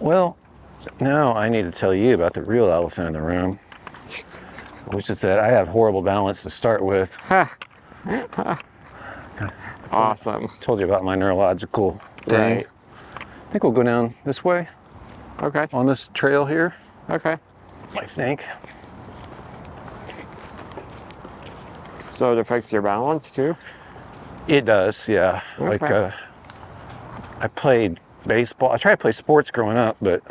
Well, now I need to tell you about the real elephant in the room, which is that I have horrible balance to start with. Awesome. Told you about my neurological thing. Right. I think we'll go down this way Okay. on this trail here, Okay. I think. So it affects your balance too? It does, yeah. Like, Okay. I played baseball. I tried to play sports growing up, but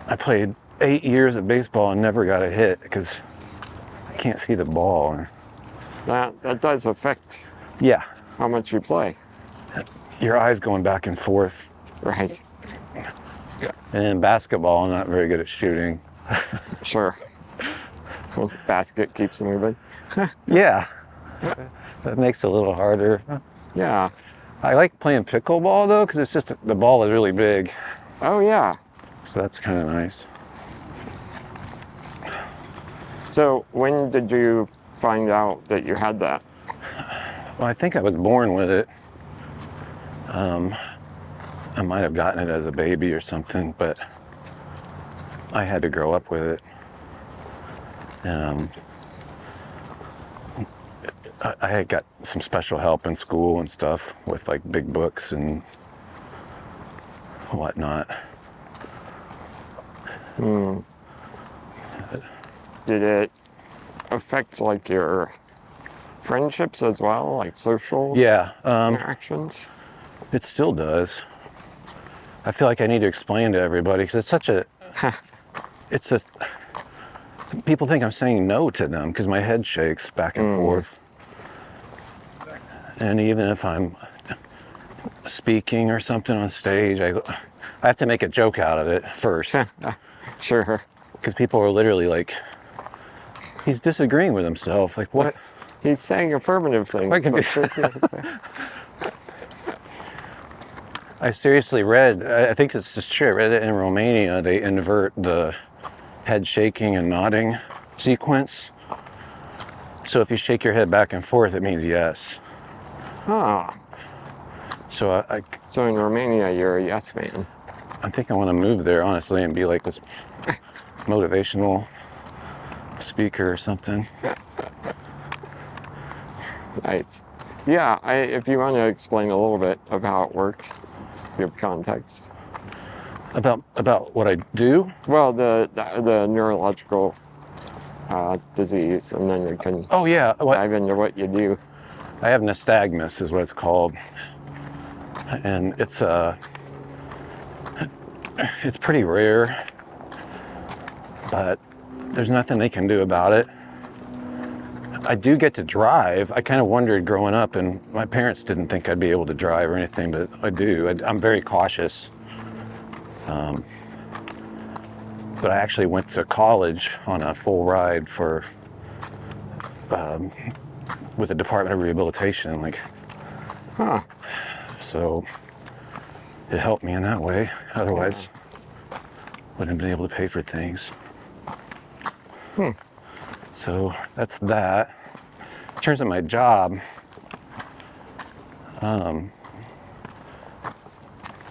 I played 8 years of baseball and never got a hit because I can't see the ball. That does affect Yeah, how much you play. your eyes going back and forth. Right. And in basketball, I'm not very good at shooting. Sure. Basket keeps moving. Yeah, that makes it a little harder. Yeah. I like playing pickleball though, because it's just the ball is really big, Oh yeah. so that's kind of nice. So when did you find out that you had that? Well, I think I was born with it. I might have gotten it as a baby or something, but I had to grow up with it. I had got some special help in school and stuff with like big books and whatnot. Did it affect like your friendships as well, like social Yeah, interactions? it still does. I feel like I need to explain to everybody because it's such a, it's a, people think I'm saying no to them because my head shakes back and forth. And even if I'm speaking or something on stage, I have to make a joke out of it first Sure. because people are literally like, he's disagreeing with himself. Like, what? He's saying affirmative things. I can but- I seriously read, I think it's just true, I read it in Romania, they invert the head shaking and nodding sequence. So if you shake your head back and forth, it means yes. Ah. So So in Romania, you're a yes man. I think I want to move there, honestly, and be like this motivational speaker or something. Right. Yeah, if you want to explain a little bit of how it works, give context. About what I do? Well, the neurological disease, and then we can Oh yeah, dive into what you do. I have nystagmus is what it's called. And it's pretty rare, but there's nothing they can do about it. I do get to drive. I kind of wondered growing up, and my parents didn't think I'd be able to drive or anything, but I do. I'm very cautious. But I actually went to college on a full ride for with the Department of Rehabilitation, like, Huh. so it helped me in that way. Otherwise, wouldn't have been able to pay for things. So that's that. In terms of my job,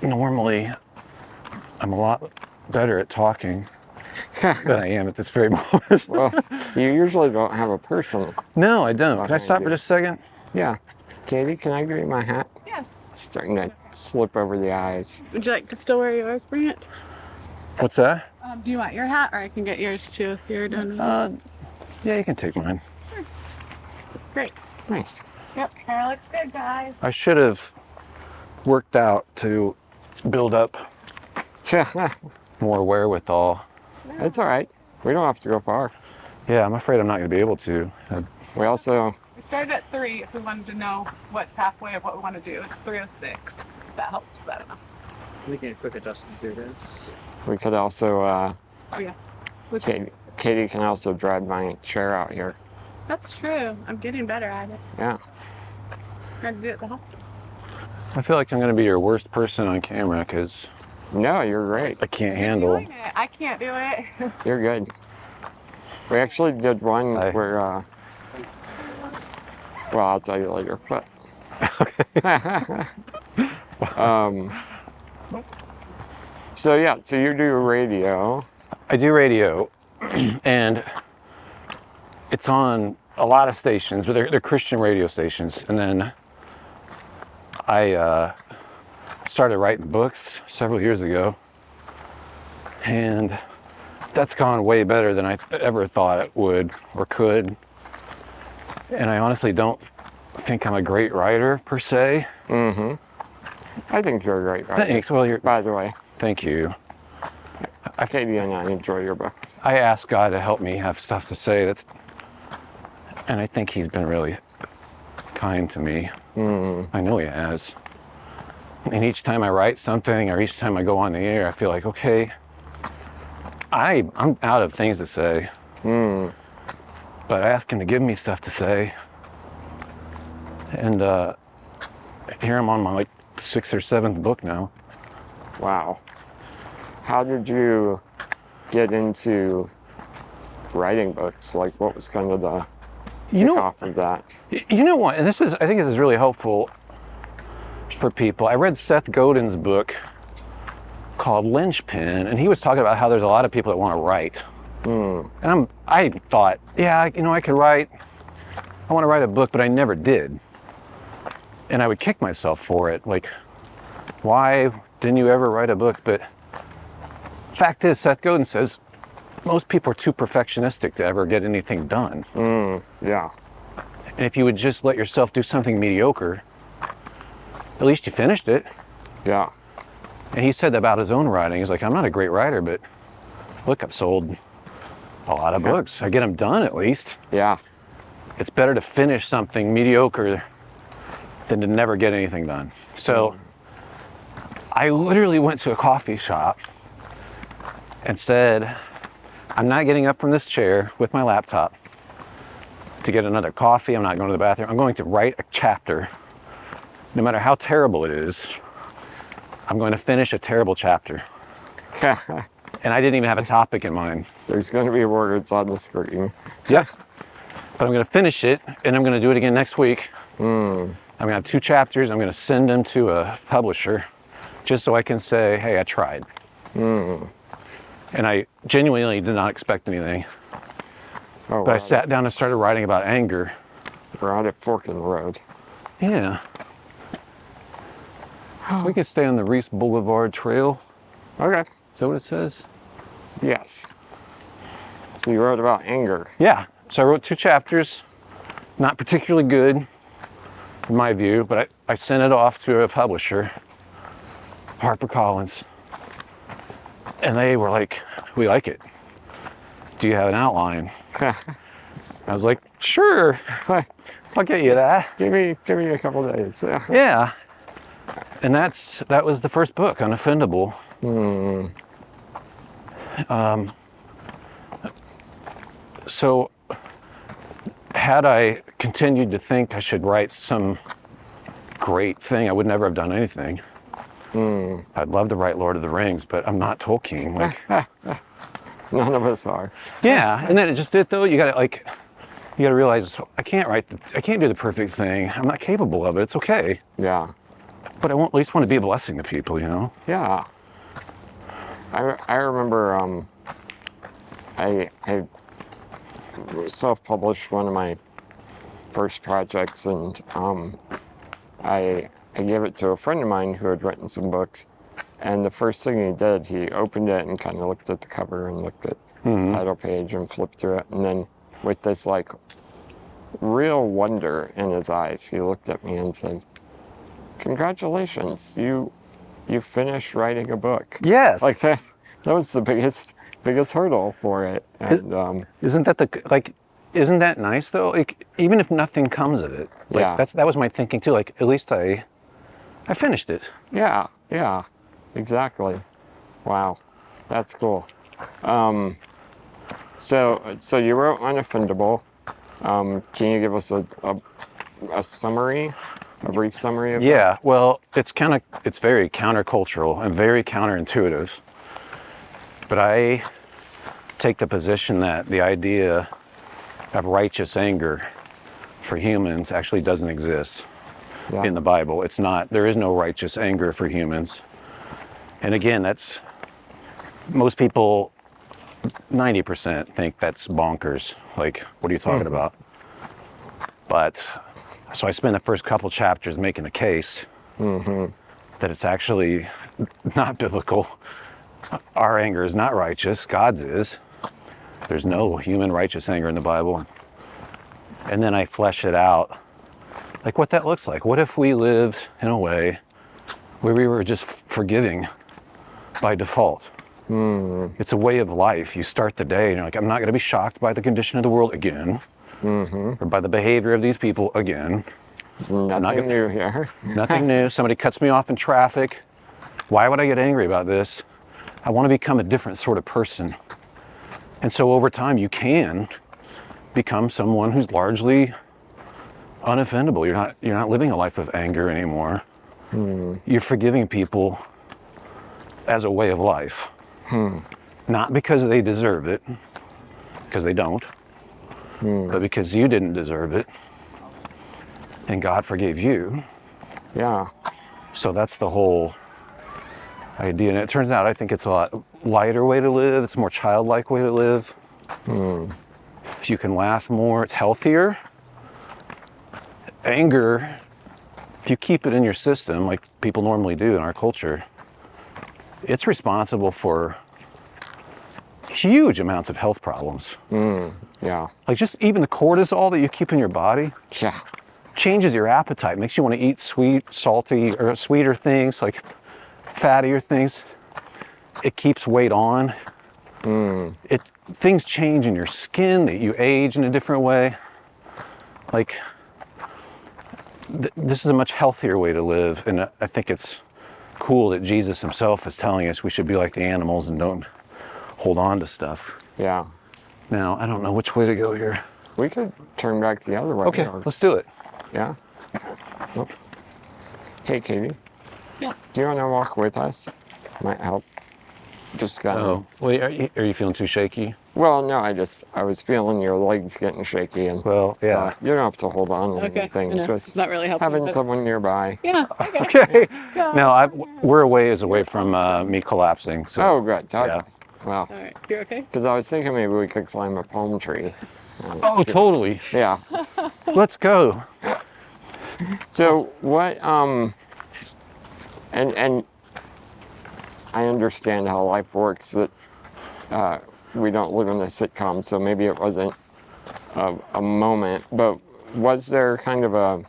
normally I'm a lot better at talking than I am at this very moment. Well, you usually don't have a person. No, I don't. Can I stop for just a second? Yeah. Katie, can I give you my hat? Yes. It's starting to slip over the eyes. Would you like to still wear yours, Brant? What's that? Do you want your hat, or I can get yours too if you're done with it? Yeah, you can take mine. Great. Nice. Yep, hair looks good, guys. I should have worked out to build up more wherewithal. It's all right. We don't have to go far. Yeah, I'm afraid I'm not going to be able to. We also, We started at 3 if we wanted to know what's halfway of what we want to do. It's 3:06. That helps. I don't know. Making a quick adjustment here, guys. we could also, Oh yeah. Which, Katie can also drive my chair out here. that's true. I'm getting better at it. Yeah. I had to do it at the hospital. I feel like I'm going to be your worst person on camera because No, you're great. I can't You're handle. doing it. I can't do it. You're good. We actually did one Hi. where, well, I'll tell you later, but. So yeah, so you do radio. I do radio, and it's on a lot of stations, but they're Christian radio stations. And then I started writing books several years ago, and that's gone way better than I ever thought it would or could. And I honestly don't think I'm a great writer per se. I think you're a great writer. Thanks. Well, By the way, thank you. Katie and I enjoy your books. I asked God to help me have stuff to say. And I think He's been really kind to me. I know He has. And each time I write something, or each time I go on the air, I feel like, okay, I'm out of things to say. But I ask Him to give me stuff to say. And here I'm on my 6th or 7th book now. Wow. How did you get into writing books? Like, what was kind of the kickoff of that? You know what? And I think this is really helpful for people. I read Seth Godin's book called Lynchpin, and he was talking about how there's a lot of people that want to write. And I thought, yeah, I could write. I want to write a book, but I never did. And I would kick myself for it. Like, why didn't you ever write a book? But fact is, Seth Godin says most people are too perfectionistic to ever get anything done. Yeah. And if you would just let yourself do something mediocre, at least you finished it. Yeah. And he said about his own writing. He's like, I'm not a great writer, but look, I've sold a lot of books. I get them done at least. Yeah. It's better to finish something mediocre than to never get anything done. So I literally went to a coffee shop and said, I'm not getting up from this chair with my laptop to get another coffee. I'm not going to the bathroom. I'm going to write a chapter. No matter how terrible it is, I'm going to finish a terrible chapter. And I didn't even have a topic in mind. There's going to be words on the screen. Yeah. But I'm going to finish it, and I'm going to do it again next week. I'm going to have 2 chapters. I'm going to send them to a publisher just so I can say, hey, I tried. And I genuinely did not expect anything. But I sat down and started writing about anger. We're at a fork in the road. Yeah. We could stay on the Reese Boulevard Trail. Okay. Is that what it says? Yes. So you wrote about anger. Yeah. So I wrote 2 chapters. Not particularly good, in my view, but I sent it off to a publisher, HarperCollins. And they were like, we like it. Do you have an outline? I was like, sure. I'll get you that. Give me a couple days. Yeah. Yeah. And that was the first book, Unoffendable. So had I continued to think I should write some great thing, I would never have done anything. I'd love to write Lord of the Rings, but I'm not Tolkien. Like, None of us are. yeah, and then it just did though. You gotta realize I can't do the perfect thing. I'm not capable of it. It's okay. Yeah. But I at least want to be a blessing to people, you know? Yeah. I remember I self-published one of my first projects, and I gave it to a friend of mine who had written some books, and the first thing he did, he opened it and kind of looked at the cover and looked at the title page and flipped through it, and then with this like real wonder in his eyes, he looked at me and said, "Congratulations, you finished writing a book." Yes. Like that was the biggest hurdle for it. And Isn't that nice though? Like, even if nothing comes of it. Like, Yeah. that was my thinking too. Like, at least I finished it. yeah, exactly. Wow, that's cool. So you wrote Unoffendable. Can you give us a summary, a brief summary of Yeah. Well, it's very countercultural and very counterintuitive. But I take the position that the idea of righteous anger for humans actually doesn't exist in the Bible. There is no righteous anger for humans. And again, that's most people, 90% think that's bonkers. Like, what are you talking about? But, so I spend the first couple chapters making the case that it's actually not biblical. Our anger is not righteous, God's is. There's no human righteous anger in the Bible. And then I flesh it out, like what that looks like. What if we lived in a way where we were just forgiving by default? It's a way of life. You start the day and you're like, I'm not going to be shocked by the condition of the world again, or by the behavior of these people again. Nothing new here. Nothing new. Somebody cuts me off in traffic. Why would I get angry about this? I want to become a different sort of person. And so over time, you can become someone who's largely unoffendable. You're not living a life of anger anymore. You're forgiving people as a way of life. Not because they deserve it, because they don't, but because you didn't deserve it, and God forgave you. Yeah. So that's the whole idea. And it turns out I think it's a lot lighter way to live. It's a more childlike way to live. If you can laugh more, it's healthier. Anger, if you keep it in your system, like people normally do in our culture, it's responsible for huge amounts of health problems. Yeah. Like just even the cortisol that you keep in your body Yeah. changes your appetite, makes you want to eat sweet, salty, or sweeter things, like fattier things. It keeps weight on. Things change in your skin, that you age in a different way. Like, this is a much healthier way to live, and I think it's cool that Jesus himself is telling us we should be like the animals and don't hold on to stuff. Yeah. Now, I don't know which way to go here. We could turn back the other way. Okay, let's do it. Yeah. Oh. Hey, Katie. Yeah. Do you want to walk with us? Might help. Just kind of. Oh, well, are you feeling too shaky? Well, no, I was feeling your legs getting shaky, and Well, yeah. you don't have to hold on to Okay. anything. I know. Just It's not really helping. having but- someone nearby. Yeah. Okay. Okay. No, we're a ways away from me collapsing. So. Oh, good. Okay. Yeah. Well, All right. You're okay. because I was thinking maybe we could climb a palm tree. Oh, totally. Yeah. Let's go. So what? And I understand how life works. That we don't live in a sitcom, so maybe it wasn't a moment. But was there kind of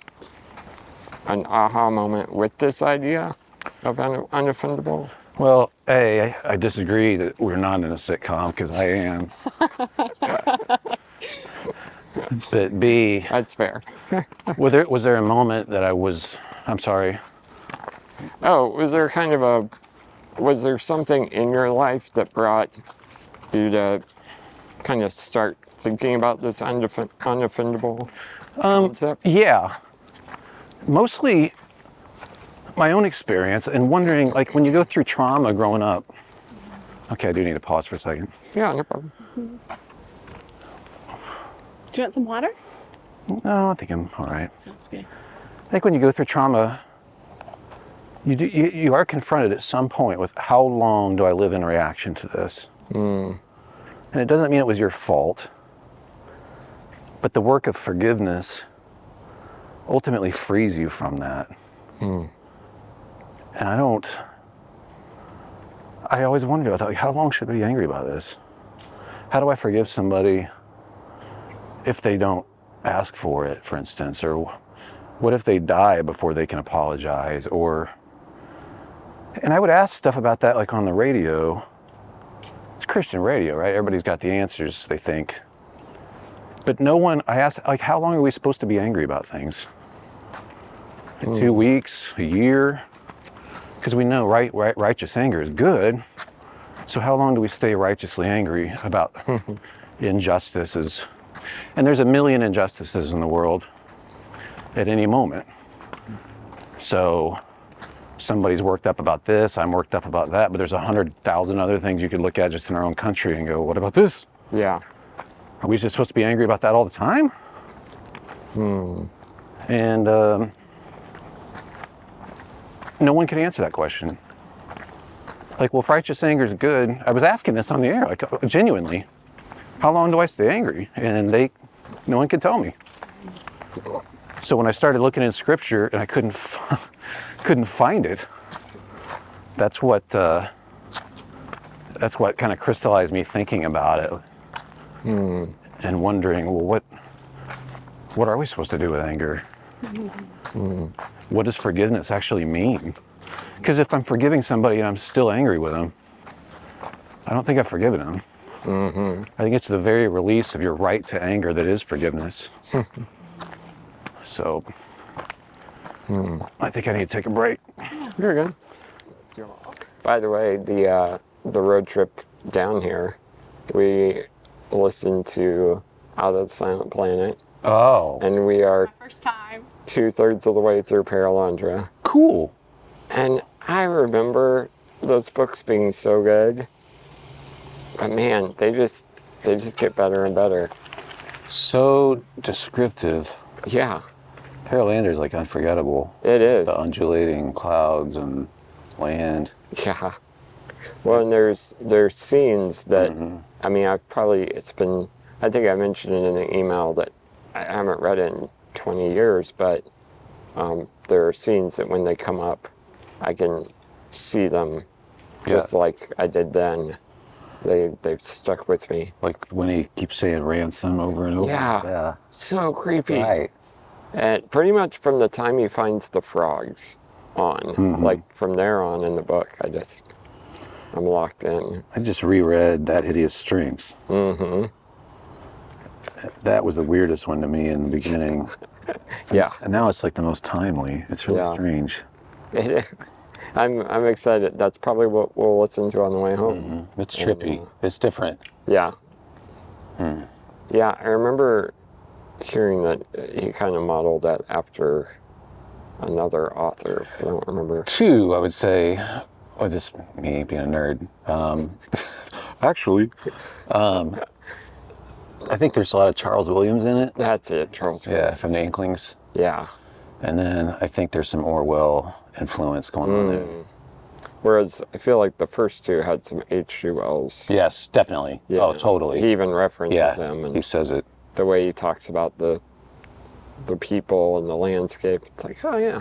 an aha moment with this idea of unoffendable? Well, A, I disagree that we're not in a sitcom, because I am. But B, That's fair. was there a moment that I'm sorry. Oh, was there something in your life that brought you to kind of start thinking about this unoffendable concept? Yeah. Mostly my own experience and wondering, like, when you go through trauma growing up. Okay, I do need to pause for a second. Yeah, no problem. Do you want some water? No, I think I'm all right. Sounds good. I think when you go through trauma, you are confronted at some point with how long do I live in reaction to this? And it doesn't mean it was your fault, but the work of forgiveness ultimately frees you from that. And I always wondered about that, like, how long should I be angry about this? How do I forgive somebody if they don't ask for it, for instance? Or what if they die before they can apologize? And I would ask stuff about that, like on the radio. It's Christian radio, right? Everybody's got the answers, they think. But I asked, like, how long are we supposed to be angry about things? 2 weeks, a year? Because we know righteous anger is good. So how long do we stay righteously angry about injustices? And there's a million injustices in the world at any moment. So somebody's worked up about this, I'm worked up about that, but there's 100,000 other things you could look at just in our own country and go, what about this? Yeah. Are we just supposed to be angry about that all the time? And no one can answer that question. Like, well, if righteous anger is good, I was asking this on the air, like genuinely, how long do I stay angry? And no one could tell me. So when I started looking in scripture and I couldn't find it, that's what kind of crystallized me thinking about it and wondering, well, what are we supposed to do with anger? What does forgiveness actually mean? Because if I'm forgiving somebody and I'm still angry with them, I don't think I've forgiven them. I think it's the very release of your right to anger that is forgiveness. So, I think I need to take a break. You're good. By the way, the road trip down here, we listened to Out of the Silent Planet, Oh, and we are My first time. 2/3 of the way through Paralandra. cool. And I remember those books being so good, but man, they just get better and better. So descriptive. Yeah, Paralander's like unforgettable. it is. The undulating clouds and land. Yeah. Well, and there's scenes that, I mean, I think I mentioned it in the email that I haven't read it in 20 years, but there are scenes that when they come up, I can see them just like I did then. They've stuck with me. Like when he keeps saying ransom over and over. Yeah. So creepy. Right. And pretty much from the time he finds the frogs on, like from there on in the book, I'm locked in. I just reread That Hideous Strength. That was the weirdest one to me in the beginning. Yeah. And now it's like the most timely. It's really strange. I'm excited. That's probably what we'll listen to on the way home. It's trippy. It's different. Yeah. Yeah, I remember hearing that he kind of modeled that after another author, but I don't remember. Two, I would say, or just me being a nerd. Actually, I think there's a lot of Charles Williams in it. That's it, Charles. Yeah, from the Inklings. Yeah. And then I think there's some Orwell influence going on there. Whereas I feel like the first two had some H.G. Wells. Yes, definitely. Yeah. Oh, totally. He even references him, and he says it. the way he talks about the people and the landscape. It's like, oh yeah,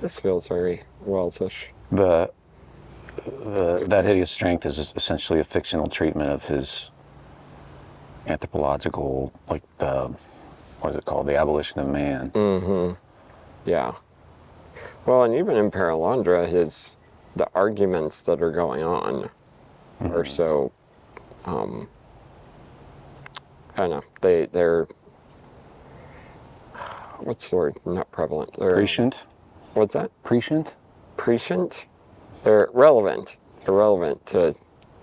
this feels very Wells-ish. That Hideous Strength is essentially a fictional treatment of his anthropological, like what is it called, the abolition of man. Yeah. Well, and even in Paralandra, the arguments that are going on are so, I don't know, they're, what's the word? Not prevalent. They're, Prescient. What's that? Prescient. Prescient? They're relevant. Irrelevant to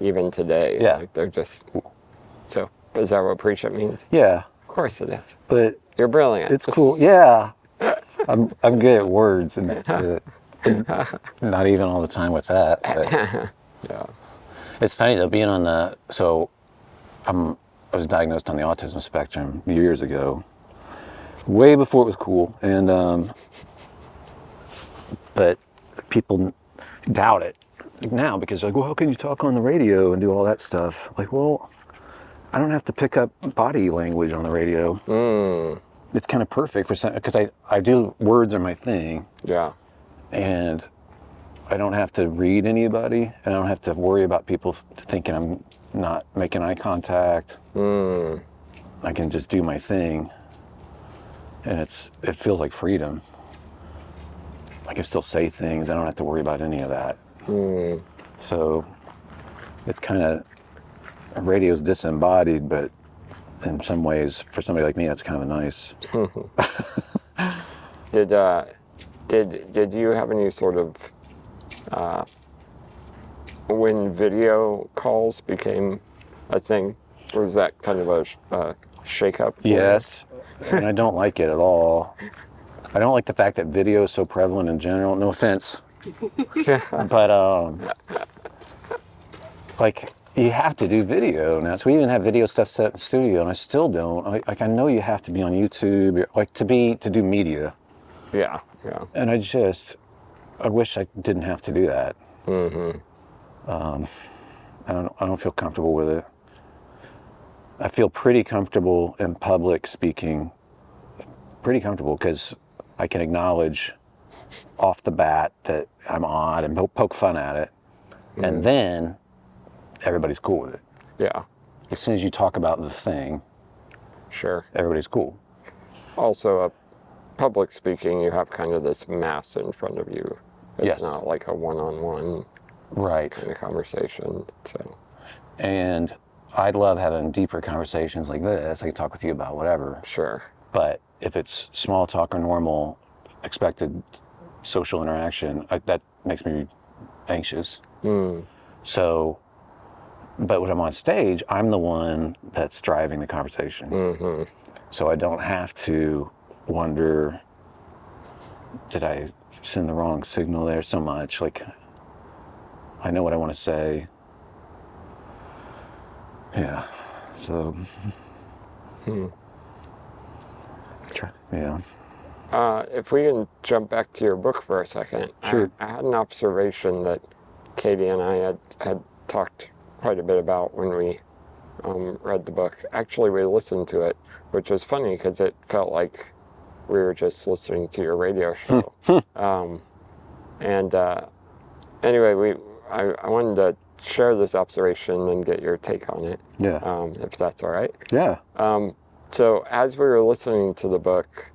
even today. Yeah. Like they're just, so, is that what prescient means? Yeah. Of course it is. But You're brilliant. it's cool. Yeah. I'm good at words, and that's it. Not even all the time with that. But Yeah. it's funny though, being on I was diagnosed on the autism spectrum years ago, way before it was cool, and but people doubt it now because like, well, how can you talk on the radio and do all that stuff? Like, well, I don't have to pick up body language on the radio. It's kind of perfect for some, because I do, words are my thing. Yeah. And I don't have to read anybody, and I don't have to worry about people thinking I'm not making eye contact. I can just do my thing, and it feels like freedom. I can still say things. I don't have to worry about any of that. So it's kind of, radio's disembodied, but in some ways, for somebody like me, that's kind of nice. Did you have any sort of when video calls became a thing? Was that kind of a shake-up? Yes, and I don't like it at all. I don't like the fact that video is so prevalent in general. No offense, but like, you have to do video now. So we even have video stuff set in the studio, and I still don't. Like, I know you have to be on YouTube, like to do media. Yeah. And I wish I didn't have to do that. I don't feel comfortable with it. I feel pretty comfortable in public speaking, pretty comfortable because I can acknowledge off the bat that I'm odd and poke fun at it. And then everybody's cool with it. Yeah, As soon as you talk about the thing, sure. everybody's cool. Also, public speaking, you have kind of this mass in front of you. It's Yes. not like a one-on-one Right. kind of conversation. So, And I'd love having deeper conversations like this. I can talk with you about whatever. sure. But if it's small talk or normal, expected social interaction, that makes me anxious. So, but when I'm on stage, I'm the one that's driving the conversation. So I don't have to wonder, did I send the wrong signal there so much? Like, I know what I want to say. Yeah. So, yeah. If we can jump back to your book for a second, Sure. I had an observation that Katie and I had talked quite a bit about when we read the book. Actually, we listened to it, which was funny because it felt like we were just listening to your radio show. Anyway, I wanted to share this observation and get your take on it, Yeah. if that's all right. Yeah. So as we were listening to the book,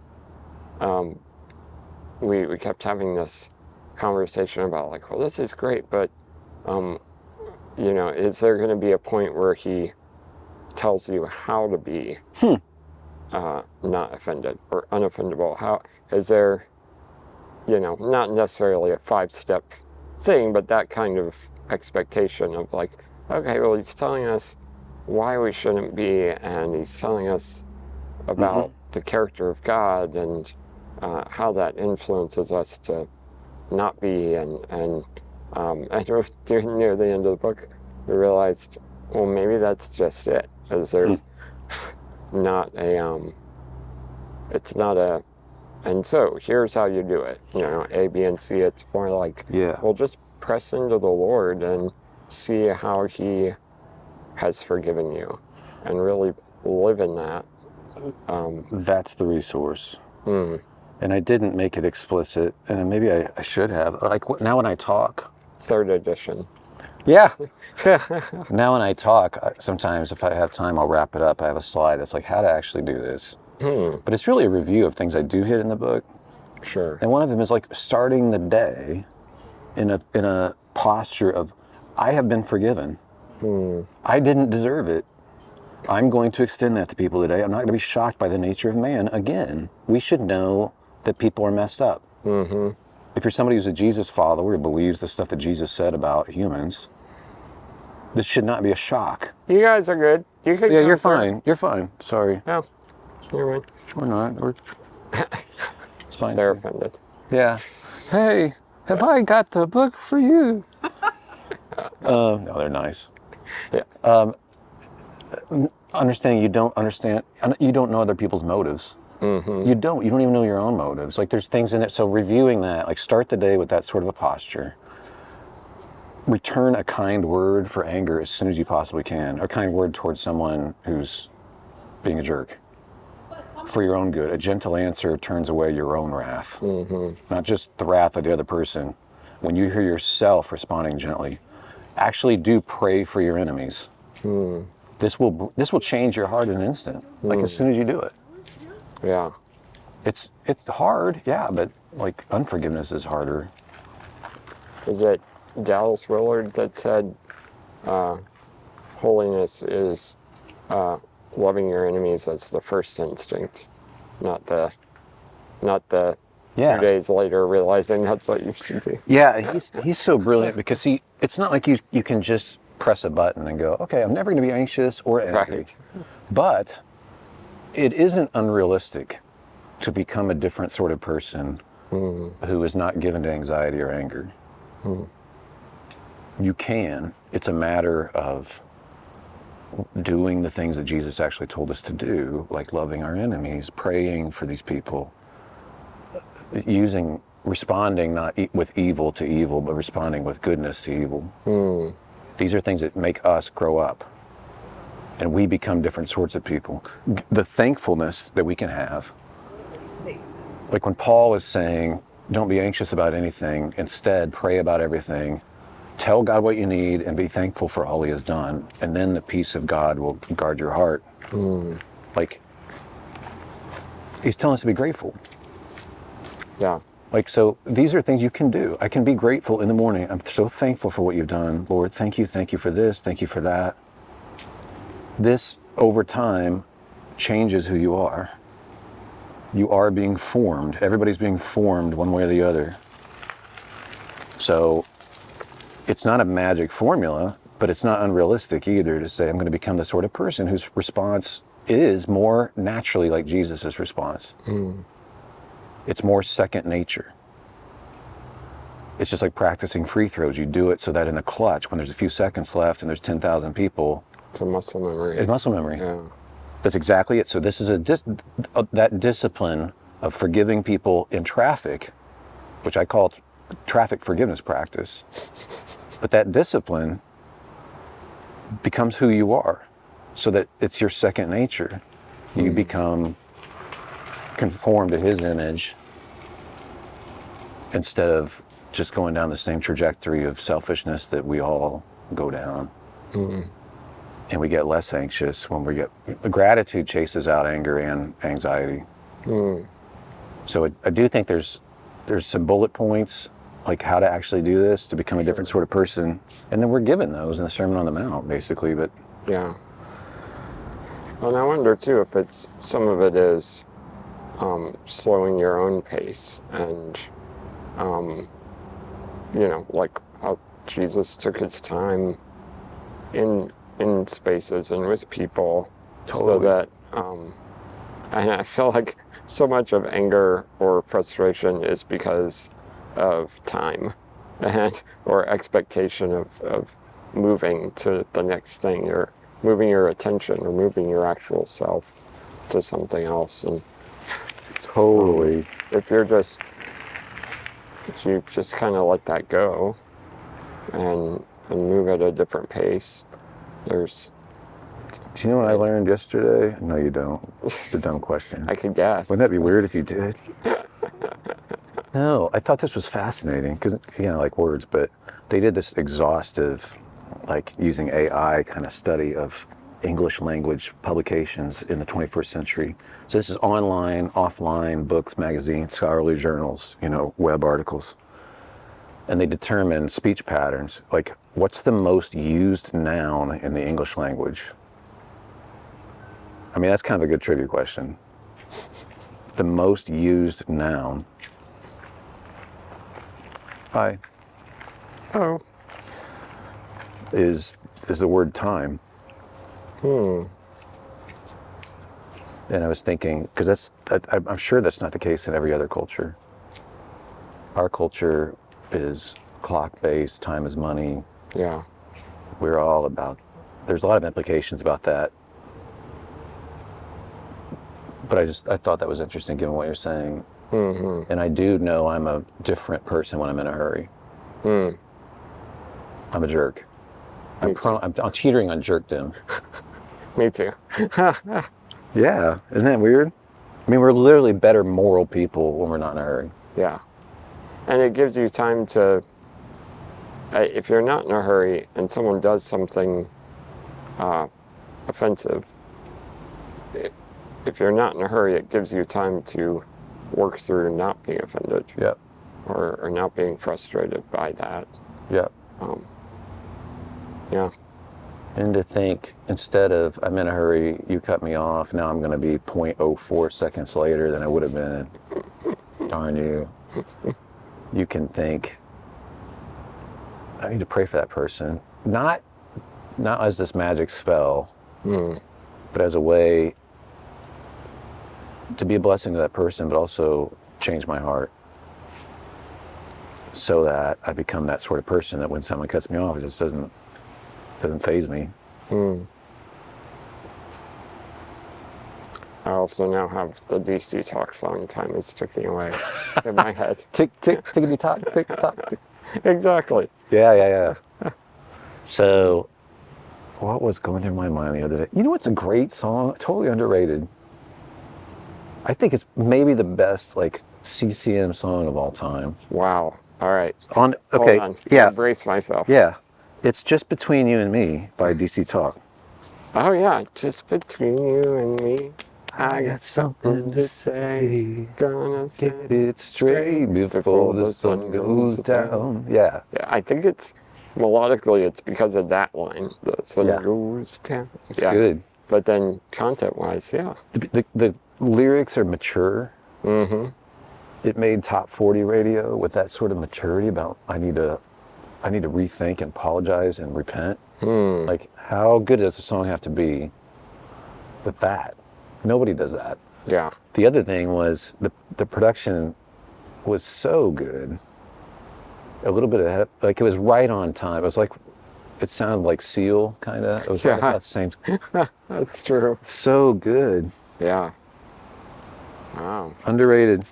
we kept having this conversation about like, well, this is great, but is there going to be a point where he tells you how to be not offended or unoffendable? How is there, not necessarily a 5-step thing, but that kind of expectation of like, okay, well, he's telling us why we shouldn't be, and he's telling us about the character of God and how that influences us to not be. And near the end of the book, we realized, well, maybe that's just it, because there's not a, it's not a, and so here's how you do it, A, B, and C. It's more like, Yeah. well, just press into the Lord and see how he has forgiven you and really live in that. That's the resource. And I didn't make it explicit, and maybe I should have. Like now when I talk. 3rd edition. Yeah. Now when I talk, sometimes if I have time, I'll wrap it up. I have a slide that's like how to actually do this. But it's really a review of things I do hit in the book. Sure. And one of them is like starting the day in a posture of, I have been forgiven. I didn't deserve it. I'm going to extend that to people today. I'm not going to be shocked by the nature of man. Again, we should know that people are messed up. If you're somebody who's a Jesus follower who believes the stuff that Jesus said about humans, this should not be a shock. You guys are good. You could. Yeah, you're fine. You're fine. Sorry. No, you're right. We're not. It's fine. They're offended. Yeah. Hey, have I got the book for you? No, they're nice. Yeah. Understanding you don't know other people's motives. You don't even know your own motives. Like there's things in it. So reviewing that, like start the day with that sort of a posture. Return a kind word for anger as soon as you possibly can. A kind word towards someone who's being a jerk. For your own good. A gentle answer turns away your own wrath. Not just the wrath of the other person. When you hear yourself responding gently, actually do pray for your enemies. This will change your heart in an instant. Like as soon as you do it. Yeah. It's hard, yeah, but like unforgiveness is harder. Is it Dallas Willard that said holiness is loving your enemies as the first instinct, not the 2 days later realizing that's what you should do. Yeah, he's so brilliant because it's not like you can just press a button and go, okay, I'm never going to be anxious or angry. Right. But it isn't unrealistic to become a different sort of person who is not given to anxiety or anger. You can. It's a matter of doing the things that Jesus actually told us to do, like loving our enemies, praying for these people, responding not with evil to evil, but responding with goodness to evil. These are things that make us grow up. And we become different sorts of people. The thankfulness that we can have. Like when Paul is saying, don't be anxious about anything. Instead, pray about everything. Tell God what you need and be thankful for all he has done. And then the peace of God will guard your heart. Like, he's telling us to be grateful. Yeah. Like, so these are things you can do. I can be grateful in the morning. I'm so thankful for what you've done. Lord, thank you for this, thank you for that. This, over time, changes who you are. You are being formed. Everybody's being formed one way or the other. So, it's not a magic formula, but it's not unrealistic either to say I'm going to become the sort of person whose response is more naturally like Jesus' response. It's more second nature. It's just like practicing free throws. You do it so that in a clutch, when there's a few seconds left and there's 10,000 people, It's a muscle memory. it's muscle memory. Yeah. That's exactly it. So this is that discipline of forgiving people in traffic, which I call traffic forgiveness practice. But that discipline becomes who you are, so that it's your second nature. You become conformed to his image instead of just going down the same trajectory of selfishness that we all go down. And we get less anxious when we get, gratitude chases out anger and anxiety. So I do think there's some bullet points, like how to actually do this to become a different sort of person. And then we're given those in the Sermon on the Mount, basically, but. Yeah. Well, and I wonder too if some of it is slowing your own pace and, like how Jesus took his time in spaces and with people. Totally. So that, and I feel like so much of anger or frustration is because of time or expectation of moving to the next thing, or moving your attention or moving your actual self to something else. And Totally. if you just kind of let that go and move at a different pace, there's. Do you know what I learned yesterday? No, you don't. It's a dumb question. I could guess. Wouldn't that be weird if you did? No, I thought this was fascinating because, like words, but they did this exhaustive, like using AI kind of study of English language publications in the 21st century. So this is online, offline, books, magazines, scholarly journals, web articles. And they determine speech patterns, like what's the most used noun in the English language? I mean, that's kind of a good trivia question. The most used noun. Hi. Oh. Is the word time. And I was thinking, because I'm sure that's not the case in every other culture. Our culture is clock-based, time is money. Yeah. We're all about, there's a lot of implications about that. But I thought that was interesting given what you're saying. And I do know I'm a different person when I'm in a hurry. I'm a jerk. I'm teetering on jerkdom. Me too. Yeah, isn't that weird? I mean, we're literally better moral people when we're not in a hurry. Yeah. And it gives you time to, if you're not in a hurry and someone does something offensive, if you're not in a hurry, it gives you time to work through not being offended. Yep. Or not being frustrated by that. Yep. Yeah. And to think, instead of, I'm in a hurry, you cut me off, now I'm going to be 0.04 seconds later than I would have been. Darn you. You can think, I need to pray for that person. Not as this magic spell, but as a way to be a blessing to that person, but also change my heart. So that I become that sort of person that when someone cuts me off, it just doesn't faze me. I also now have the DC Talk song, Time is Ticking Away, in my head. Tick, tick, tickety tock, tick tock, tick. Exactly. Yeah. So, what was going through my mind the other day? You know what's a great song? Totally underrated. I think it's maybe the best like CCM song of all time. Wow. All right. On Hold okay, on. yeah, I'll brace myself. yeah. It's Just Between You and Me by DC Talk. Oh yeah, just between you and me, I got something to say. Gonna Get set it straight before the sun goes down. Yeah, Yeah, I think it's melodically it's because of that line. The sun Yeah. goes down. it's good. But then content-wise, yeah. The lyrics are mature. Mm-hmm. It made top 40 radio with that sort of maturity about I need to rethink and apologize and repent. Like, how good does a song have to be with that? Nobody does that. Yeah. The other thing was the production was so good. A little bit ahead, like it was right on time. It was like, it sounded like Seal, kind of. It was right Yeah. about the same. That's true. So good. Yeah. Wow. Underrated.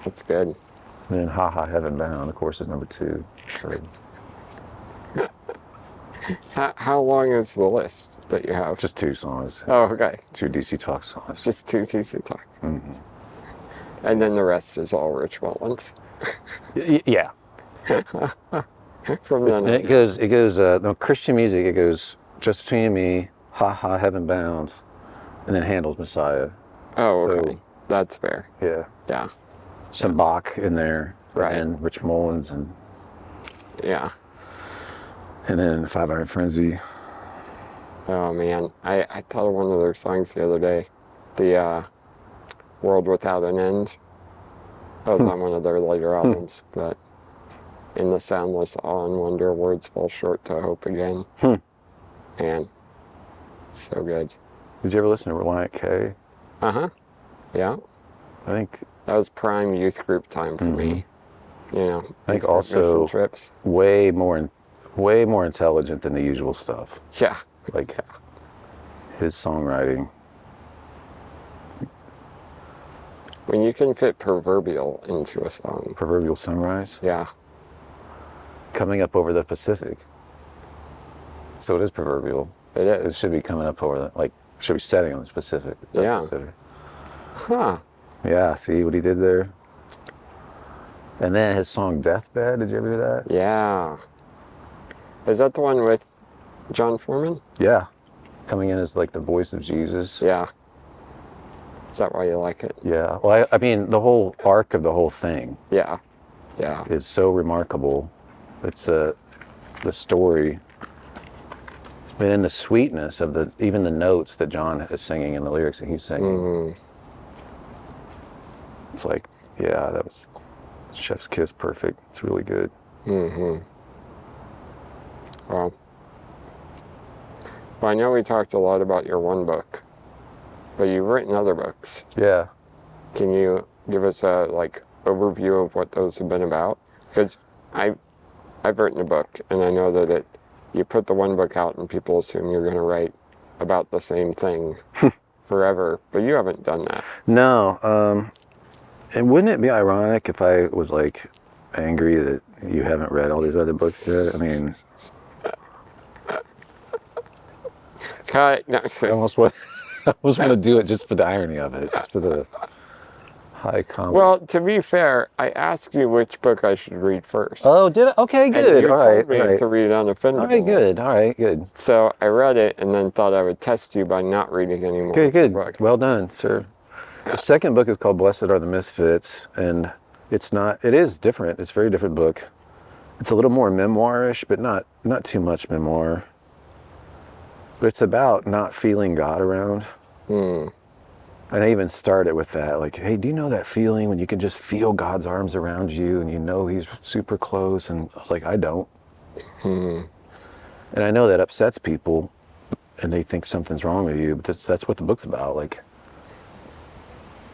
That's good. And then Ha Ha Heaven Bound, of course, is number 2. So, How long is the list that you have? just 2 songs. Oh, okay. 2 DC Talk songs. Just 2 TC Talks. And then the rest is all Rich Mullins. Yeah. From then And on. it goes, no, Christian music, it goes Just Between You and Me, Ha Ha Heaven Bound, and then Handel's Messiah. Oh, okay. So, That's fair. yeah. Yeah. Some Bach in there. Right. And then Rich Mullins Yeah. and then Five Iron Frenzy. Oh man, I thought of one of their songs the other day, the World Without an End. That was on one of their later albums, but in the soundless awe and wonder, words fall short to hope again. Man, so good. Did you ever listen to Reliant K? Uh-huh. Yeah, I think that was prime youth group time for me. You know, I think youth group also mission trips. way more intelligent than the usual stuff. Yeah. Like his songwriting. When you can fit proverbial into a song. Proverbial Sunrise. Yeah. Coming up over the Pacific. So it is proverbial. It It is. should be coming up over the, like, should be setting on the Pacific. Yeah. Pacific. Huh. Yeah, see what he did there? And then his song Deathbed, did you ever hear that? Yeah. Is that the one with John Foreman? Yeah. Coming in as like the voice of Jesus. Yeah. Is that why you like it? Yeah. Well, I mean, the whole arc of the whole thing Yeah. Yeah. is so remarkable. It's the story, and then the sweetness of even the notes that John is singing and the lyrics that he's singing. It's like, yeah, that was Chef's Kiss, perfect. It's really good. Well, I know we talked a lot about your one book, but you've written other books. Yeah. Can you give us a overview of what those have been about? Because I've written a book, and I know that you put the one book out, and people assume you're going to write about the same thing forever, but you haven't done that. No. And wouldn't it be ironic if I was like angry that you haven't read all these other books yet? I mean, No. I almost want to do it just for the irony of it, just for the high comedy. Well, to be fair, I asked you which book I should read first. Oh, did I? Okay, And good. you All right, told me all right. to read Unoffendable. All right, good. All right, good. So I read it and then thought I would test you by not reading any more Good, good. books. Well done, sir. The second book is called Blessed Are the Misfits, and it is different. It's a very different book. It's a little more memoirish, but not too much memoir. But it's about not feeling God around. And I even started with that, like, hey, do you know that feeling when you can just feel God's arms around you and you know he's super close? And I was like, I don't. And I know that upsets people and they think something's wrong with you, but that's what the book's about. Like,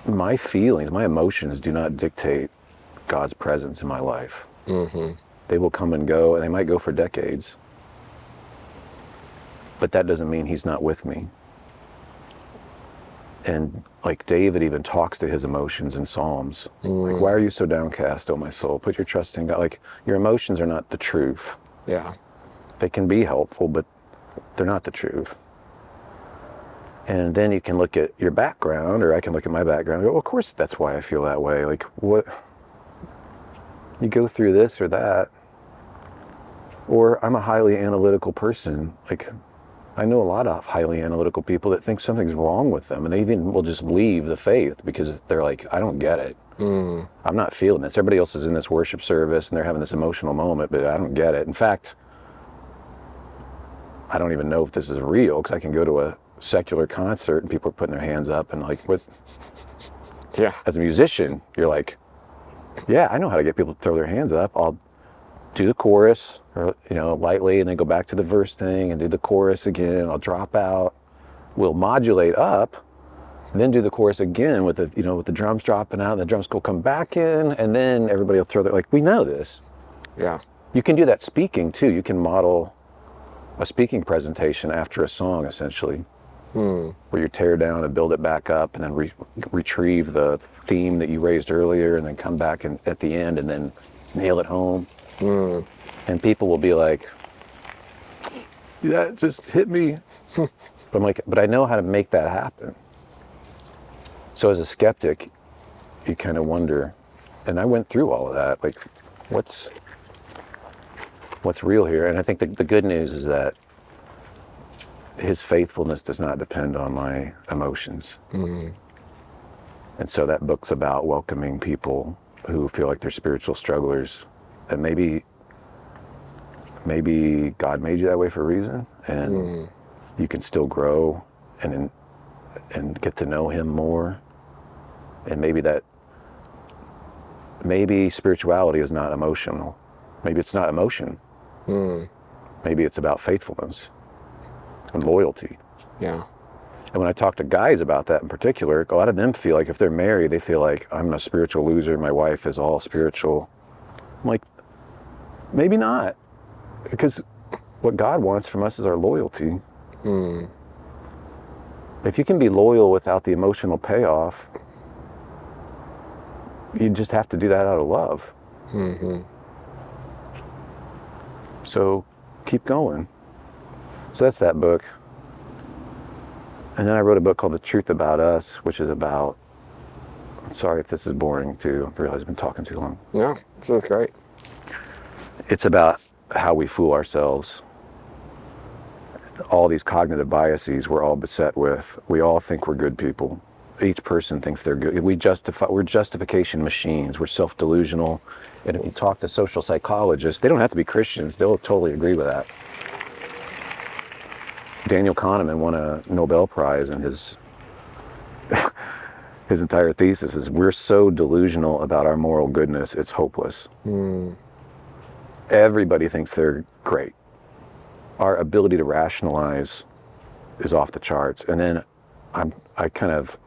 my feelings, my emotions do not dictate God's presence in my life. They will come and go, and they might go for decades. But that doesn't mean he's not with me. And like David even talks to his emotions in Psalms. Like, why are you so downcast, O my soul? Put your trust in God. Like, your emotions are not the truth. Yeah. They can be helpful, but they're not the truth. And then you can look at your background, or I can look at my background and go, well, of course that's why I feel that way. Like, what? You go through this or that. Or I'm a highly analytical person. Like, I know a lot of highly analytical people that think something's wrong with them, and they even will just leave the faith because they're like, I don't get it. I'm not feeling this. Everybody else is in this worship service and they're having this emotional moment, but I don't get it. In fact, I don't even know if this is real, because I can go to a secular concert and people are putting their hands up, and like, what? Yeah. As a musician, you're like, yeah, I know how to get people to throw their hands up. I'll do the chorus, or lightly, and then go back to the verse thing and do the chorus again. I'll drop out. We'll modulate up, and then do the chorus again with the with the drums dropping out, and the drums will come back in, and then everybody will throw their, like, we know this. Yeah. You can do that speaking too. You can model a speaking presentation after a song, essentially, where you tear down and build it back up, and then retrieve the theme that you raised earlier, and then come back and at the end, and then nail it home. And people will be like, that just hit me. But I'm like, but I know how to make that happen. So as a skeptic, you kind of wonder, and I went through all of that, like, what's real here? And I think the good news is that his faithfulness does not depend on my emotions. And so that book's about welcoming people who feel like they're spiritual strugglers, and maybe God made you that way for a reason, and you can still grow and get to know him more. And maybe spirituality is not emotional. Maybe it's not emotion. Maybe it's about faithfulness and loyalty. Yeah. And when I talk to guys about that in particular, a lot of them feel like if they're married, they feel like, I'm a spiritual loser, my wife is all spiritual. I'm like, maybe not. Because what God wants from us is our loyalty. If you can be loyal without the emotional payoff, you just have to do that out of love. So keep going. So that's that book. And then I wrote a book called The Truth About Us, which is about, sorry if this is boring too, I realize I've been talking too long. No, this is great. It's about how we fool ourselves. All these cognitive biases we're all beset with. We all think we're good people. Each person thinks they're good. We're justification machines. We're self-delusional. And if you talk to social psychologists, they don't have to be Christians. They'll totally agree with that. Daniel Kahneman won a Nobel Prize, and his entire thesis is, we're so delusional about our moral goodness, it's hopeless. Everybody thinks they're great. Our ability to rationalize is off the charts. And then I kind of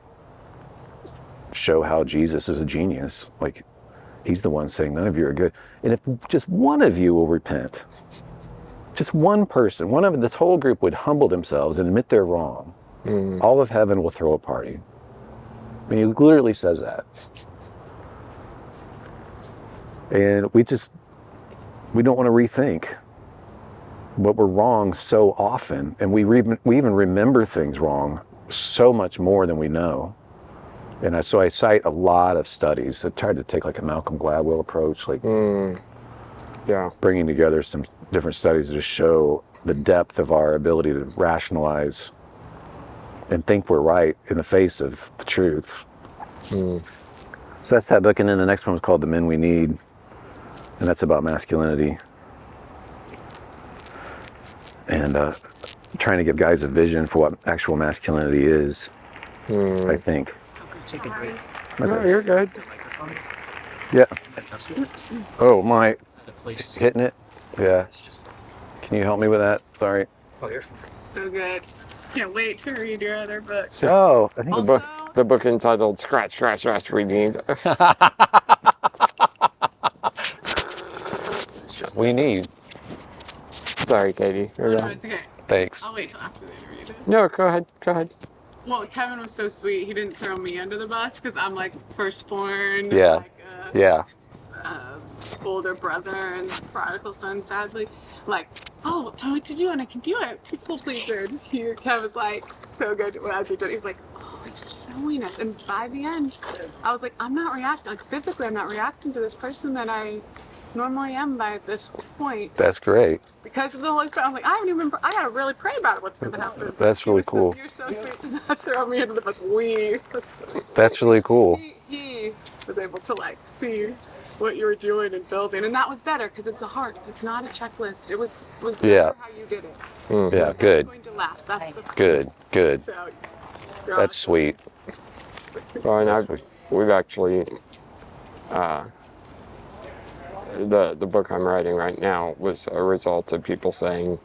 show how Jesus is a genius. Like, he's the one saying, none of you are good. And if just one of you will repent, just one person, one of this whole group would humble themselves and admit they're wrong, all of heaven will throw a party. I mean, he literally says that. And we don't want to rethink. But we're wrong so often, and we even remember things wrong so much more than we know. And so I cite a lot of studies. I tried to take like a Malcolm Gladwell approach, like bringing together some different studies to show the depth of our ability to rationalize and think we're right in the face of the truth. So that's that book. And then the next one was called The Men We Need, and that's about masculinity. And trying to give guys a vision for what actual masculinity is, I think. Take a break. No, you're good. The microphone. Yeah. Adjust it. Oh, my. The place. Hitting it? Yeah. It's just. Can you help me with that? Sorry. Oh, you're fine. So good. Can't wait to read your other book. Oh, I think Also, The book entitled Scratch, Scratch, Scratch, We Need. It's just. we need. Sorry, Katie. oh, no, it's okay. Thanks. I'll wait till after the interview. No, go ahead. Well, Kevin was so sweet. He didn't throw me under the bus because I'm like firstborn, Yeah. like Yeah. older brother and prodigal son, sadly. Like, oh, tell me what to do and I can do it. People pleaser. Kev was like so good as he did. He's like, oh, he's showing us. And by the end, I was like, I'm not reacting. Like physically, I'm not reacting to this person that I normally am by this point. That's great. Because of the Holy Spirit, I was like, I haven't even. I gotta really pray about what's gonna happen. That's really cool. You're so sweet to not throw me into the bus. That's so sweet. That's really cool. He was able to like see what you were doing and building, and that was better because it's a heart. It's not a checklist. It was better Yeah. how you did it. Yeah, It's good. going to last. That's the Good. So That's sweet. Well, and we've actually, the book I'm writing right now was a result of people saying,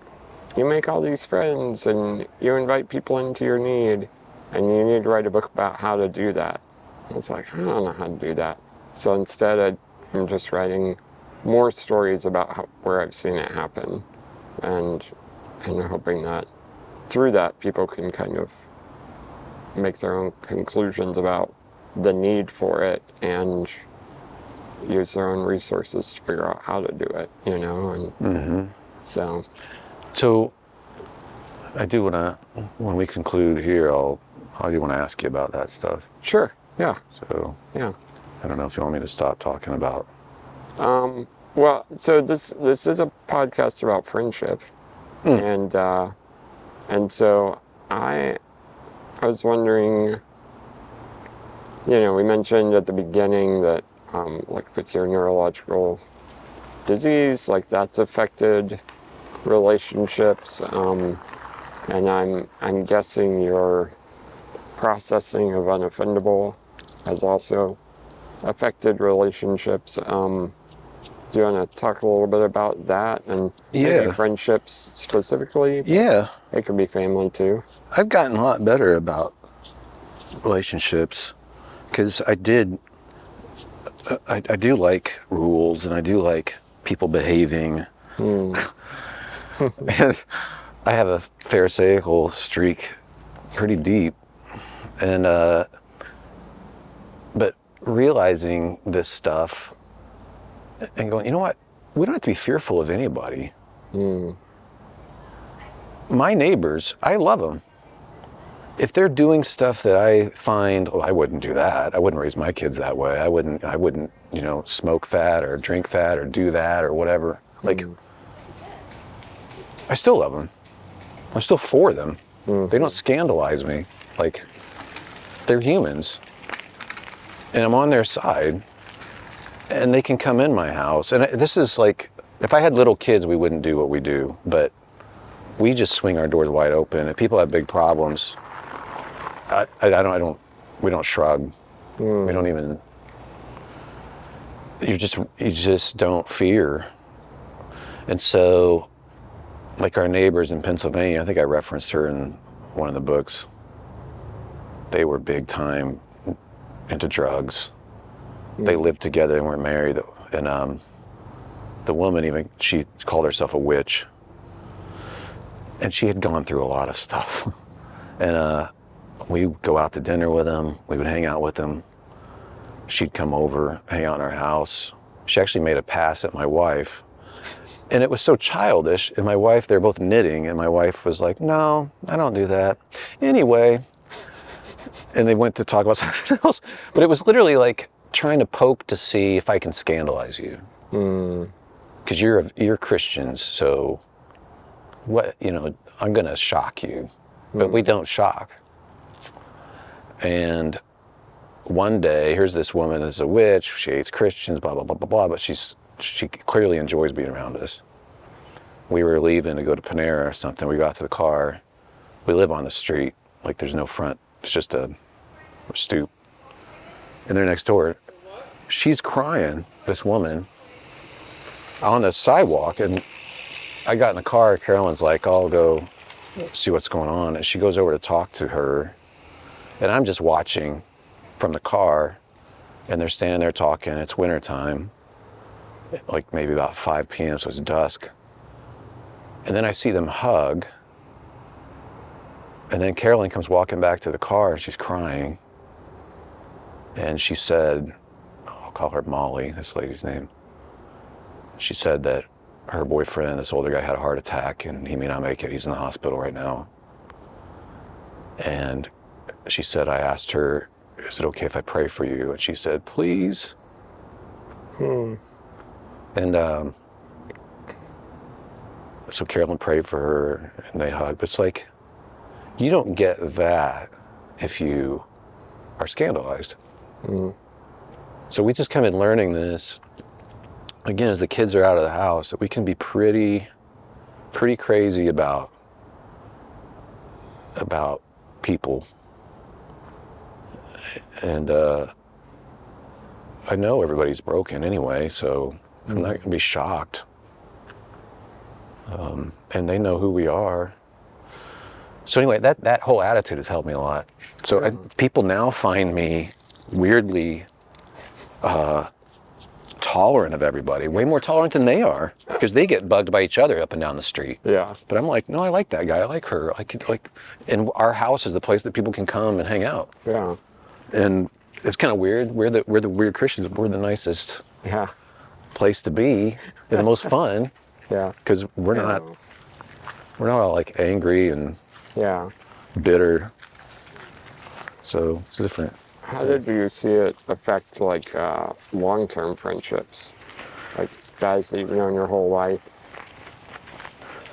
you make all these friends and you invite people into your need, and you need to write a book about how to do that. I was like, I don't know how to do that. So instead, I'm just writing more stories about where I've seen it happen, and hoping that through that people can kind of make their own conclusions about the need for it and use their own resources to figure out how to do it, and so I do want to, when we conclude here, I do want to ask you about that stuff. sure, yeah, So yeah. I don't know if you want me to stop talking about. Well, so this is a podcast about friendship, and so I was wondering, we mentioned at the beginning that like with your neurological disease, like that's affected relationships, and I'm guessing your processing of Unoffendable has also affected relationships. Do you want to talk a little bit about that and maybe Yeah. friendships specifically? Yeah. It could be family too. I've gotten a lot better about relationships because I do like rules and I do like people behaving. And I have a pharisaical streak pretty deep. And, but realizing this stuff and going, you know what? We don't have to be fearful of anybody. My neighbors, I love them. If they're doing stuff that I find, I wouldn't do that. I wouldn't raise my kids that way. I wouldn't, smoke that or drink that or do that or whatever. Like, I still love them. I'm still for them. They don't scandalize me. Like, they're humans. And I'm on their side. And they can come in my house. And this is like, if I had little kids, we wouldn't do what we do. But we just swing our doors wide open. If people have big problems, we don't shrug. We don't even, you just don't fear. And so, like our neighbors in Pennsylvania, I think I referenced her in one of the books. They were big time into drugs. They lived together and were married. And the woman she called herself a witch. And she had gone through a lot of stuff. And we would go out to dinner with them. We would hang out with them. She'd come over, hang out in our house. She actually made a pass at my wife. And it was so childish. And my wife, they're both knitting. And my wife was like, no, I don't do that. Anyway. And they went to talk about something else. But it was literally like trying to poke to see if I can scandalize you. Because you're Christians, so what, I'm going to shock you. But we don't shock. And one day, here's this woman is a witch, she hates Christians, blah, blah, blah, blah, blah, but she clearly enjoys being around us. We were leaving to go to Panera or something. We got to the car. We live on the street. Like, there's no front. It's just a stoop. And they're next door. She's crying, this woman, on the sidewalk. And I got in the car. Carolyn's like, I'll go see what's going on. And she goes over to talk to her. And I'm just watching from the car. And they're standing there talking. It's wintertime, like maybe about 5 p.m., so it's dusk. And then I see them hug. And then Carolyn comes walking back to the car and she's crying. And she said, I'll call her Molly, this lady's name. She said that her boyfriend, this older guy, had a heart attack and he may not make it. He's in the hospital right now. And she said, I asked her, is it okay if I pray for you? And she said, please. And so Carolyn prayed for her and they hugged. But it's like, you don't get that if you are scandalized. So we just come in learning this, again, as the kids are out of the house, that we can be pretty crazy about people. And I know everybody's broken anyway, so I'm not gonna be shocked. And they know who we are. So anyway, that whole attitude has helped me a lot. So people now find me weirdly tolerant of everybody, way more tolerant than they are, because they get bugged by each other up and down the street. Yeah. But I'm like, no, I like that guy, I like her. And our house is the place that people can come and hang out. Yeah. And it's kind of weird. We're the weird Christians. We're the nicest Yeah. place to be, and the most fun, Yeah. because we're not all like angry and Yeah. bitter. So it's different. How did you see it affect like long-term friendships, like guys that you've known your whole life?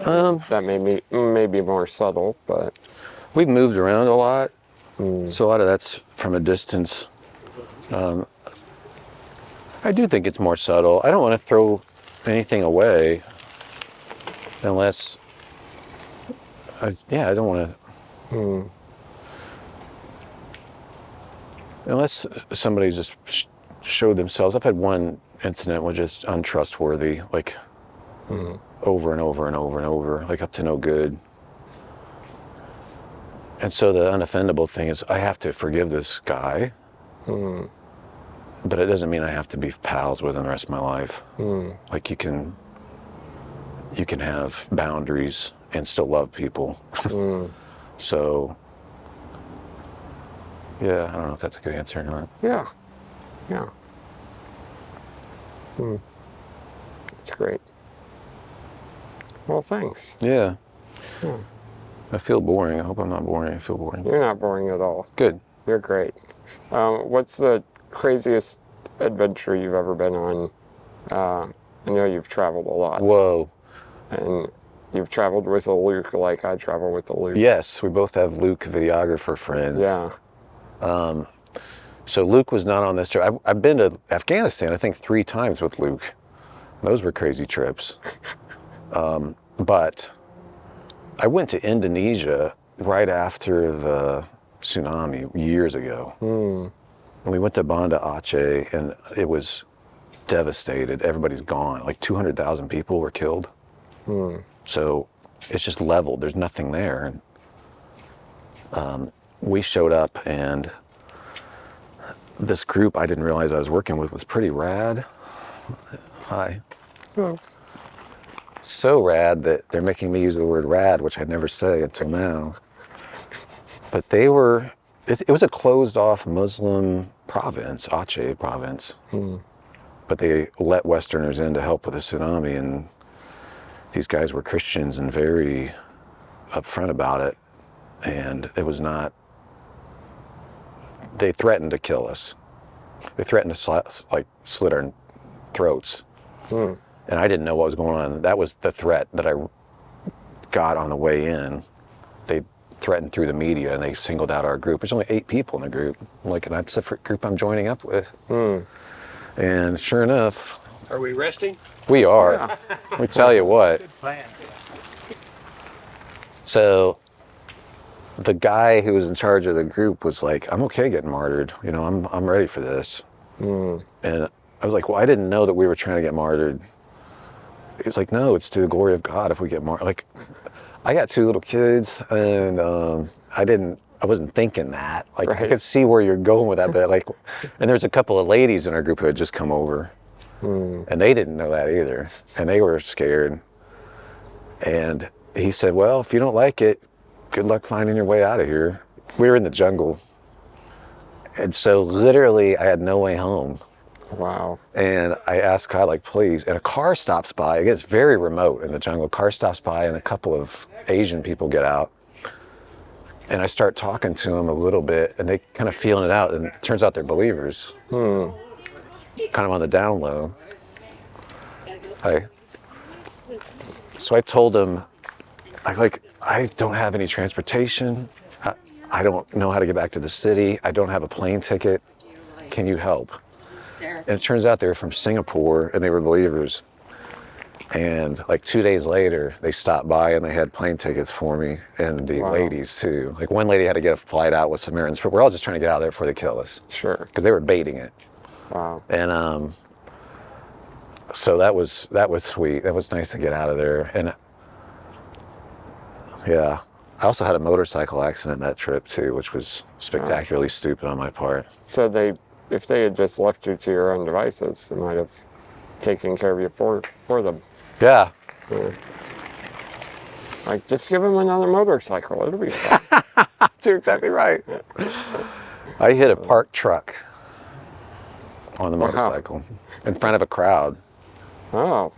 That may be more subtle, but We've moved around a lot, so a lot of that's from a distance. I do think it's more subtle. I don't want to throw anything away unless, I don't want to. Unless somebody just showed themselves. I've had one incident which is untrustworthy, like over and over and over and over, like up to no good. And so the unoffendable thing is I have to forgive this guy, but it doesn't mean I have to be pals with him the rest of my life. Like you can have boundaries and still love people. So, yeah, I don't know if that's a good answer or not. yeah. That's great. Well, thanks. Yeah. I feel boring. I hope I'm not boring. I feel boring. You're not boring at all. Good. You're great. What's the craziest adventure you've ever been on? I know you've traveled a lot. Whoa. And you've traveled with a Luke like I travel with a Luke. Yes, we both have Luke videographer friends. Yeah. So Luke was not on this trip. I've been to Afghanistan, I think 3 times with Luke. Those were crazy trips. But I went to Indonesia right after the tsunami years ago. And we went to Banda Aceh and it was devastated. Everybody's gone. Like 200,000 people were killed. So it's just leveled. There's nothing there. And we showed up and this group I didn't realize I was working with was pretty rad. Hi. So rad that they're making me use the word rad, which I'd never say until now. But it was a closed off Muslim province, Aceh province. But they let Westerners in to help with the tsunami, and these guys were Christians and very upfront about it. And it was not, they threatened to kill us. They threatened to slit our throats. And I didn't know what was going on. That was the threat that I got on the way in. They threatened through the media and they singled out our group. There's only 8 people in the group. I'm like, and that's the group I'm joining up with. And sure enough, Are we resting? we are. Let me tell you what. Good plan. So the guy who was in charge of the group was like, I'm okay getting martyred. You know, I'm ready for this. And I was like, well, I didn't know that we were trying to get martyred. He's like, no, it's to the glory of God if we get martyred. Like, I got 2 little kids and I wasn't thinking that. Like, I could see where you're going with that, but like, and there's a couple of ladies in our group who had just come over and they didn't know that either. And they were scared. And he said, well, if you don't like it, good luck finding your way out of here. We were in the jungle. And so literally I had no way home. Wow. And I asked God, like, please, and a car stops by. It gets very remote in the jungle. A car stops by and a couple of Asian people get out. And I start talking to them a little bit and they kind of feeling it out. And it turns out they're believers. Kind of on the down low. So I told them, I don't have any transportation. I don't know how to get back to the city. I don't have a plane ticket. Can you help? And it turns out they were from Singapore and they were believers. And like 2 days later, they stopped by and they had plane tickets for me and the ladies too. Like one lady had to get a flight out with Samaritans, but we're all just trying to get out of there before they kill us. Sure. Because they were baiting it. Wow. And so that was sweet. That was nice to get out of there. And yeah, I also had a motorcycle accident that trip too, which was spectacularly stupid on my part. So if they had just left you to your own devices, they might have taken care of you for them. Yeah. So, like, just give them another motorcycle. It'll be fine. You're exactly right. I hit a parked truck on the motorcycle in front of a crowd. Oh.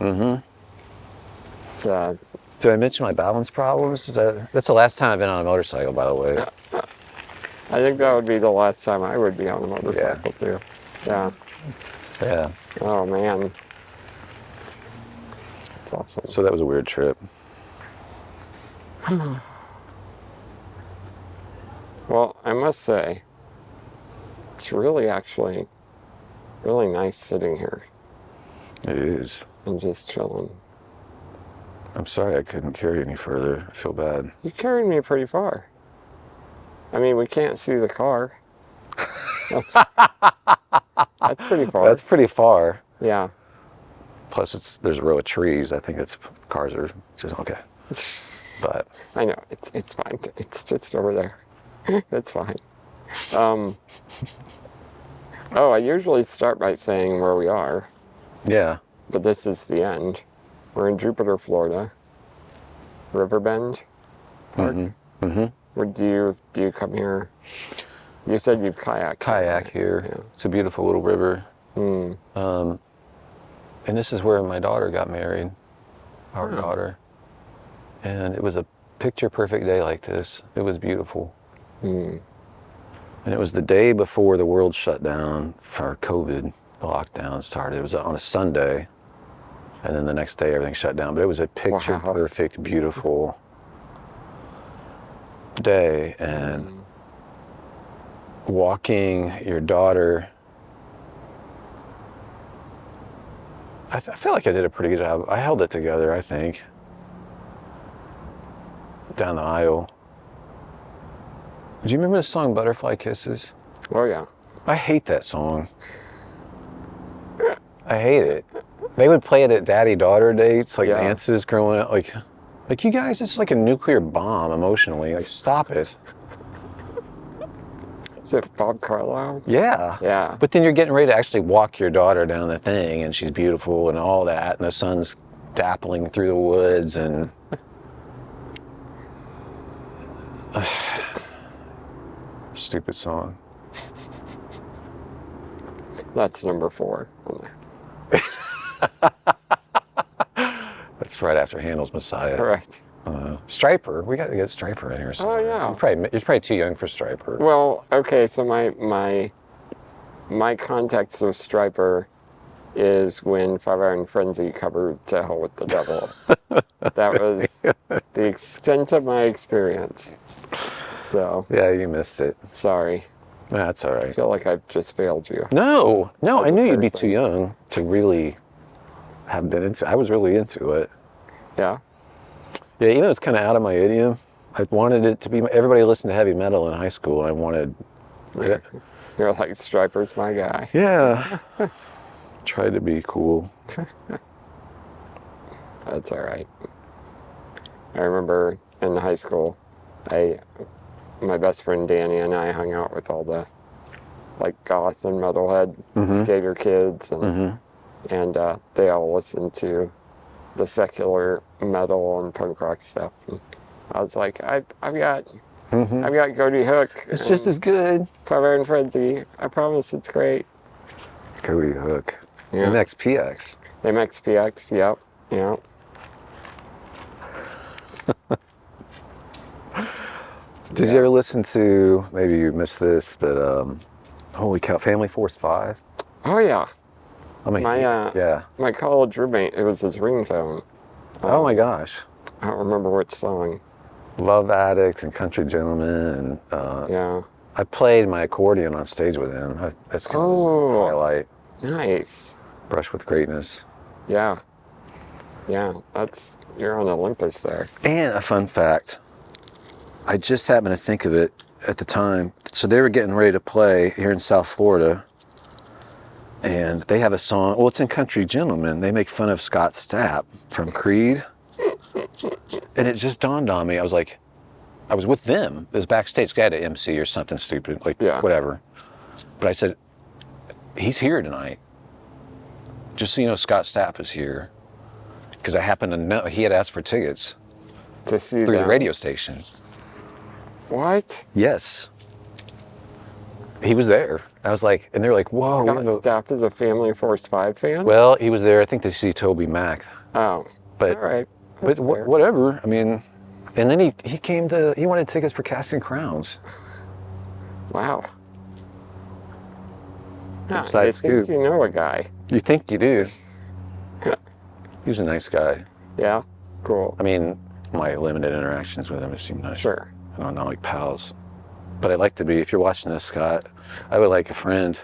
Did I mention my balance problems? That's the last time I've been on a motorcycle, by the way. I think that would be the last time I would be on a motorcycle too. Yeah. Yeah. Oh man. That's awesome. So that was a weird trip. Well, I must say, it's really actually really nice sitting here It is. and just chilling. I'm sorry I couldn't carry any further. I feel bad. You carried me pretty far. I mean, we can't see the car. That's pretty far. That's pretty far. Yeah. Plus, there's a row of trees. I think cars are just okay. But I know it's fine. It's just over there. It's fine. Oh, I usually start by saying where we are, yeah, but this is the end. We're in Jupiter, Florida. Riverbend Park. Where do you come here? You said you kayak here. Yeah. It's a beautiful little river. And this is where my daughter got married, our daughter. And it was a picture-perfect day like this. It was beautiful. And it was the day before the world shut down for COVID. The lockdown started. It was on a Sunday. And then the next day everything shut down. But it was a picture-perfect, beautiful day. And walking your daughter, I feel like I did a pretty good job. I held it together, I think, down the aisle. Do you remember the song Butterfly Kisses? Oh yeah. I hate that song. I hate it. They would play it at daddy-daughter dates, like dances growing up. Like you guys, it's like a nuclear bomb emotionally. Like, stop it. Is it Bob Carlisle? Yeah. Yeah. But then you're getting ready to actually walk your daughter down the thing, and she's beautiful and all that, and the sun's dappling through the woods, and stupid song. That's number 4. That's right after Handel's Messiah. Right. Stryper, we got to get Stryper in here somewhere. Oh yeah. You're probably too young for Stryper. Well, okay, so my context of Stryper is when Five Iron Frenzy covered To Hell with the Devil. That was the extent of my experience. So. Yeah, you missed it. Sorry. That's all right. I feel like I've just failed you. No, I knew you'd be person. too young to really have been into. I was really into it. Yeah. Yeah, even though it's kind of out of my idiom, I wanted it to be. Everybody listened to heavy metal in high school, and I wanted. You're like, Stryper's my guy. Yeah. Tried to be cool. That's all right. I remember in high school, my best friend Danny and I hung out with all the like goth and metalhead skater kids, and they all listened to the secular metal and punk rock stuff. And I was like, I've got Mm-hmm. Goaty Hook. It's just as good. Fire and Frenzy. I promise it's great. Cody Hook. Yeah. MXPX. MXPX. Yep. Yep. Did you ever listen to, maybe you missed this, but holy cow, Family Force 5? Oh yeah. I mean, yeah. My college roommate, it was his ringtone. Oh my gosh. I don't remember which song. Love Addict and Country Gentleman. And Yeah. I played my accordion on stage with him. That's kind of his highlight. Nice. Brush with Greatness. Yeah. Yeah. You're on Olympus there. And a fun fact, I just happened to think of it at the time. So they were getting ready to play here in South Florida. And they have a song, well, it's in Country Gentleman. They make fun of Scott Stapp from Creed. And it just dawned on me. I was like, I was with them. It was backstage. They had an MC or something stupid, like whatever. But I said, he's here tonight. Just so you know, Scott Stapp is here. Because I happened to know he had asked for tickets To see through the them. radio station. What? Yes. He was there. I was like, and they're like, whoa. Scott Stapp is a Family Force 5 fan? Well, he was there, I think, to see Toby Mac. Oh. But, all right. but whatever. I mean, and then he wanted tickets for Casting Crowns. Wow. Yeah, Inside I think scoop. you know a guy. You think you do. He was a nice guy. Yeah? Cool. I mean, my limited interactions with him, it seemed nice. Sure. I don't know, like pals. But I'd like to be, if you're watching this, Scott, I would like a friend.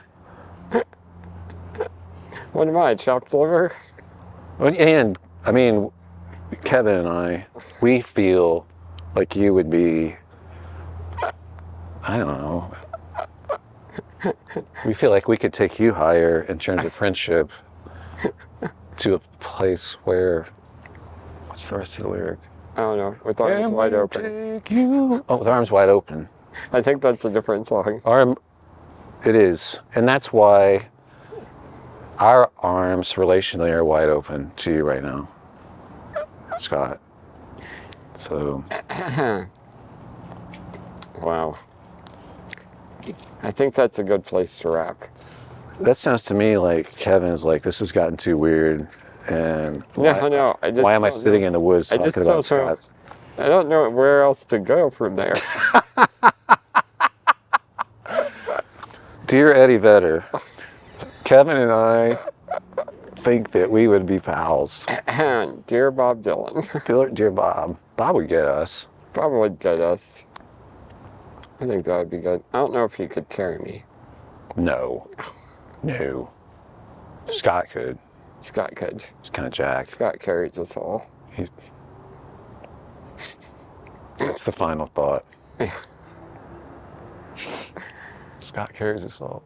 What am I, chopped liver? And, I mean, Kevin and I, we feel like you would be, I don't know. We feel like we could take you higher in terms of friendship to a place where, what's the rest of the lyric? I don't know. With arms wide open. Take you. Oh, with arms wide open. I think that's a different song. It is. And that's why our arms relationally are wide open to you right now, Scott. So. Wow. I think that's a good place to wrap. That sounds to me like Kevin's like, this has gotten too weird. And No. why am I sitting in the woods talking about Scott? I don't know where else to go from there. Dear Eddie Vedder, Kevin and I think that we would be pals. Dear Bob Dylan. Dear Bob. Bob would get us. Bob would get us. I think that would be good. I don't know if he could carry me. No. Scott could. Scott could. He's kind of jacked. Scott carries us all. That's the final thought. Scott carries us all.